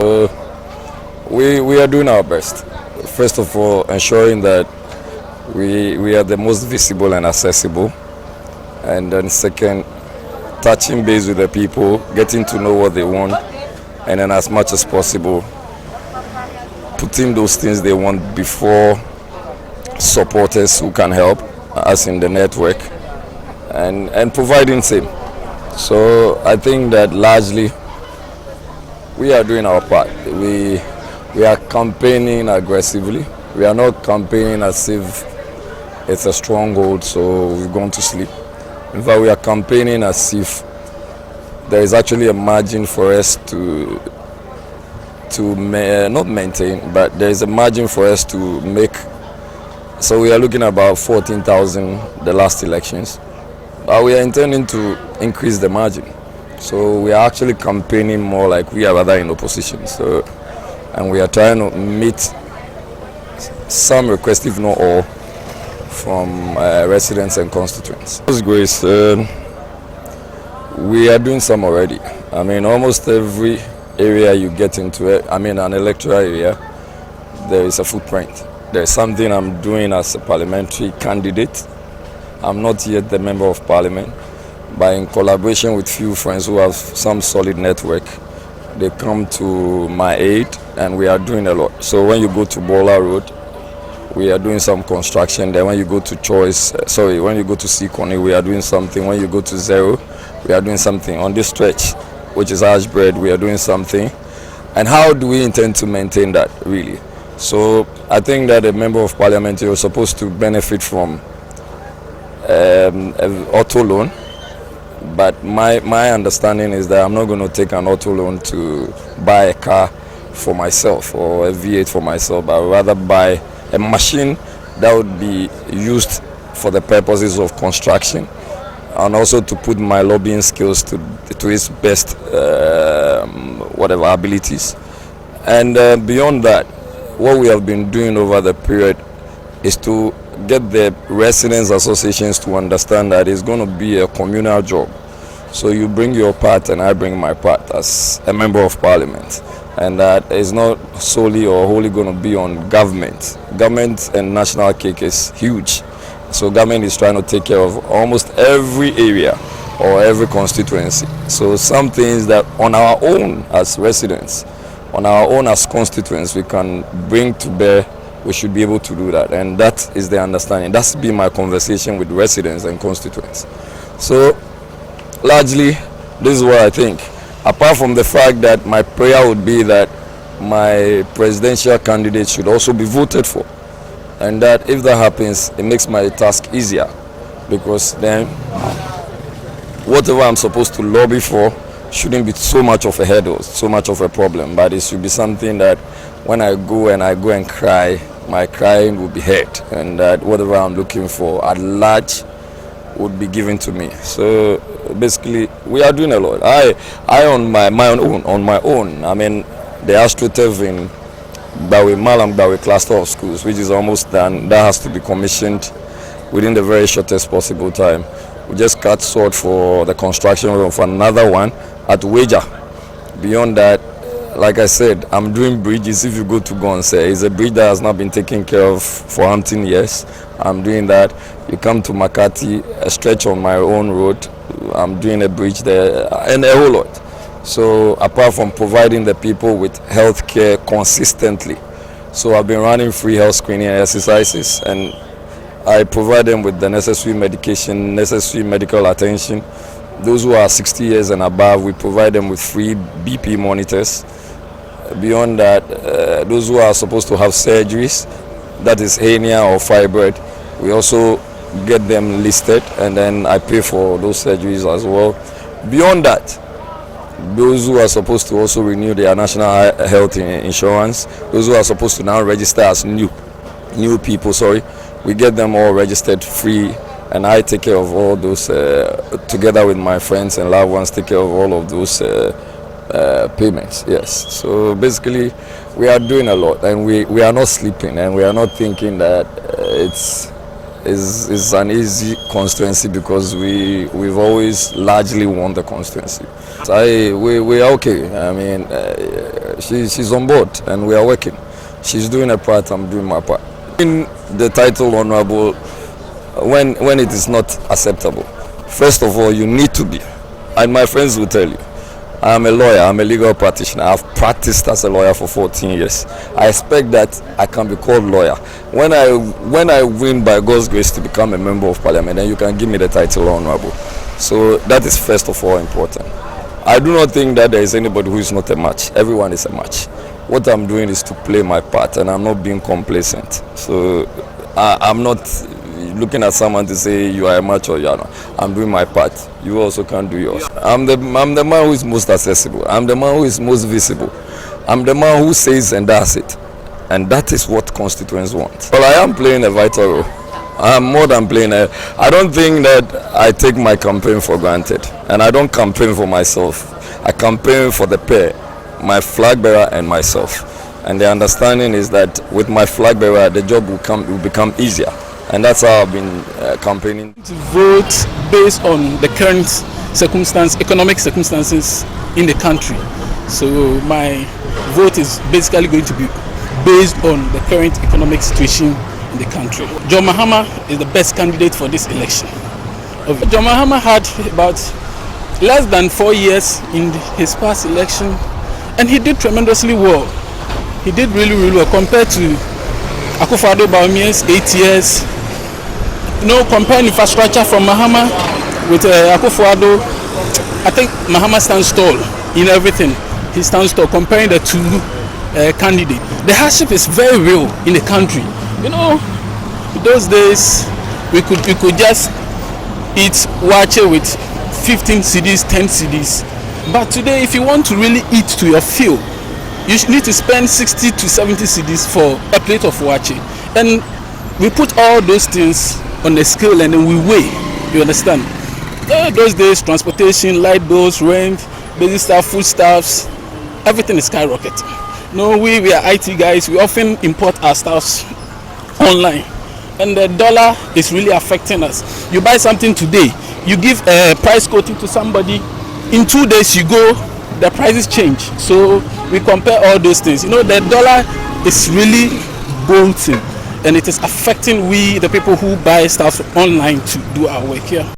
We are doing our best. First of all, ensuring that we are the most visible and accessible. And then second, touching base with the people, getting to know what they want, and then as much as possible, putting those things they want before supporters who can help us in the network, and providing same. So I think that largely we are doing our part. We are campaigning aggressively. We are not campaigning as if it's a stronghold, so we've gone to sleep. In fact, we are campaigning as if there is actually a margin for us to not maintain, but there is a margin for us to make. So we are looking at about 14,000 the last elections, but we are intending to increase the margin. So we are actually campaigning more like we are rather in opposition. So, and we are trying to meet some requests, if not all, from residents and constituents. Grace, we are doing some already. I mean, almost every area you get into, an electoral area, there is a footprint. There's something I'm doing as a parliamentary candidate. I'm not yet the member of parliament, but in collaboration with few friends who have some solid network, they come to my aid, and we are doing a lot. So when you go to Bola Road, we are doing some construction. Then when you go to when you go to Sikoni, we are doing something. When you go to Zero, we are doing something. On this stretch, which is Ashbread, we are doing something. And how do we intend to maintain that, really? So I think that a member of parliament is supposed to benefit from an auto loan. But my understanding is that I'm not going to take an auto loan to buy a car for myself or a V8 for myself, but rather buy a machine that would be used for the purposes of construction, and also to put my lobbying skills to its best abilities. And beyond that, what we have been doing over the period is to get the residents associations to understand that it's going to be a communal job. So you bring your part and I bring my part as a member of parliament, and that is not solely or wholly going to be on government. Government and national cake is huge, so government is trying to take care of almost every area or every constituency. So some things that on our own as residents, on our own as constituents, we can bring to bear, we should be able to do that, and that is the understanding. That's been my conversation with residents and constituents. So largely, this is what I think. Apart from the fact that my prayer would be that my presidential candidate should also be voted for, and that if that happens, it makes my task easier, because then whatever I'm supposed to lobby for shouldn't be so much of a hurdle, so much of a problem, but it should be something that when I go and cry, my crying will be heard, and that whatever I'm looking for at large would be given to me. So basically, we are doing a lot. I on my own. I mean, the AstroTurf in gbawe cluster of schools, which is almost done, that has to be commissioned within the very shortest possible time. We just cut short for the construction of another one at Weja. Beyond that, like I said, I'm doing bridges. If you go to Gonse, it's a bridge that has not been taken care of for 18 years. I'm doing that. You come to Makati, a stretch on my own road, I'm doing a bridge there, and a whole lot. So apart from providing the people with health care consistently, so I've been running free health screening exercises, and I provide them with the necessary medication, necessary medical attention. Those who are 60 years and above, we provide them with free BP monitors. Beyond that, those who are supposed to have surgeries, that is hernia or fibroid, we also get them listed, and then I pay for those surgeries as well. Beyond that, those who are supposed to also renew their national health insurance, those who are supposed to now register as new people, we get them all registered free, and I take care of all those, together with my friends and loved ones, take care of all of those payments. Yes, so basically we are doing a lot, and we are not sleeping, and we are not thinking that it's is an easy constituency because we've always largely won the constituency. We are okay. I mean, she's on board and we are working. She's doing her part, I'm doing my part. In the title honorable, when it is not acceptable, first of all, you need to be, and my friends will tell you, I'm a lawyer, I'm a legal practitioner. I've practiced as a lawyer for 14 years. I expect that I can be called lawyer. When I win by God's grace to become a member of parliament, then you can give me the title honorable. So that is first of all important. I do not think that there is anybody who is not a match. Everyone is a match. What I'm doing is to play my part, and I'm not being complacent. So I'm not looking at someone to say you are a match or you are not. I'm doing my part. You also can do yours. I'm the man who is most accessible. I'm the man who is most visible. I'm the man who says and does it. And that is what constituents want. Well, I am playing a vital role. I'm more than playing I don't think that I take my campaign for granted. And I don't campaign for myself. I campaign for the pair, my flag bearer and myself. And the understanding is that with my flag bearer, the job will become easier. And that's how I've been campaigning. To vote based on the current economic circumstances in the country. So my vote is basically going to be based on the current economic situation in the country. John Mahama is the best candidate for this election. John Mahama had about less than 4 years in his past election, and he did tremendously well. He did really well compared to Akufo-Addo-Bawumia's 8 years. You know, comparing infrastructure from Mahama with Akufo-Addo, I think Mahama stands tall in everything. He stands tall comparing the two candidates. The hardship is very real in the country. You know, in those days we could just eat wache with 15 cedis, 10 cedis. But today, if you want to really eat to your fill, you need to spend 60 to 70 cedis for a plate of wache. And we put all those things on the scale and then we weigh. You understand? Those days, transportation, light bills, rent, basic stuff, food stuffs, everything is skyrocketing. No, we are IT guys. We often import our stuffs online, and the dollar is really affecting us. You buy something today, you give a price quoting to somebody, in 2 days you go, the prices change. So we compare all those things. You know, the dollar is really bolting, and it is affecting we, the people who buy stuff online to do our work here.